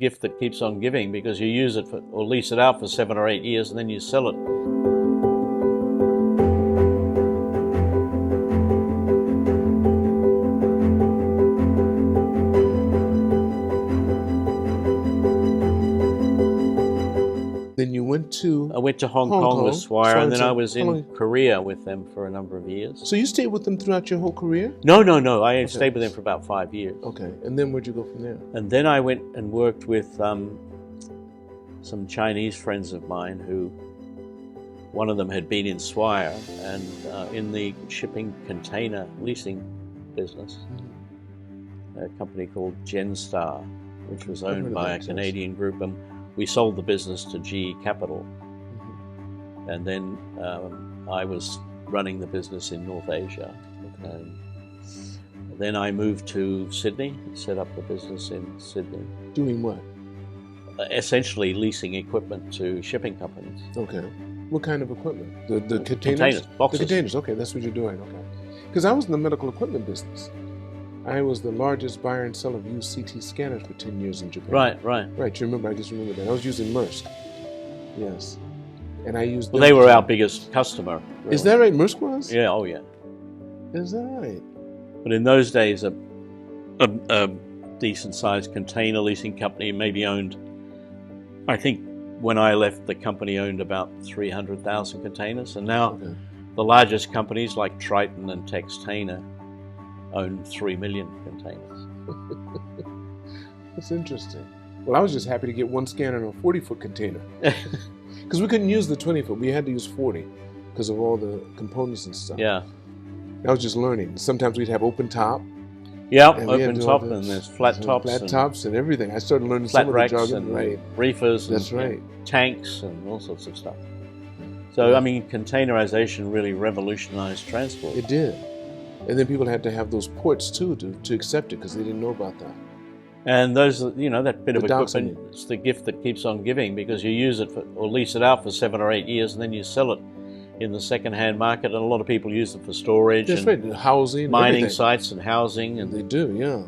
gift that keeps on giving, because you use it for, or lease it out for 7 or 8 years, and then you sell it. Then you went to... I went to Hong Kong with Swire, and then I was in Kong. Korea with them for a number of years. So you stayed with them throughout your whole career? No. I stayed with them for about 5 years. Okay, and then where'd you go from there? And then I went and worked with some Chinese friends of mine who, one of them had been in Swire and in the shipping container leasing business, a company called Genstar, which was owned by a Canadian group, and we sold the business to GE Capital. And then I was running the business in North Asia. And then I moved to Sydney, set up the business in Sydney. Doing what? Essentially leasing equipment to shipping companies. Okay. What kind of equipment? The containers? Containers, boxes. The containers, okay, that's what you're doing, okay. Because I was in the medical equipment business. I was the largest buyer and seller of used CT scanners for 10 years in Japan. Right. Right, you remember, I just remember that. I was using Maersk. Yes. And I used... Well, they were our biggest customer. Really. Is that right? Maersk was? Yeah, oh yeah. Is that right? But in those days, a decent-sized container leasing company maybe owned, I think when I left, the company owned about 300,000 containers. And now the largest companies like Triton and Textainer own 3 million containers. That's interesting. Well, I was just happy to get one scanner in a 40-foot container. Because we couldn't use the 20-foot. We had to use 40 because of all the components and stuff. Yeah. I was just learning. Sometimes we'd have open top. Yeah, open top, and there's flat tops. Flat tops and everything. I started learning flat some of the racks jargon. And reefers. That's right. Tanks and all sorts of stuff. So, I mean, containerization really revolutionized transport. It did. And then people had to have those ports, too, to accept it because they didn't know about that. And those, that bit of docks, equipment, it's the gift that keeps on giving, because you use it for, or lease it out for 7 or 8 years, and then you sell it in the second-hand market. And a lot of people use it for storage. That's right, housing, mining everything. sites and housing. And they do, yeah.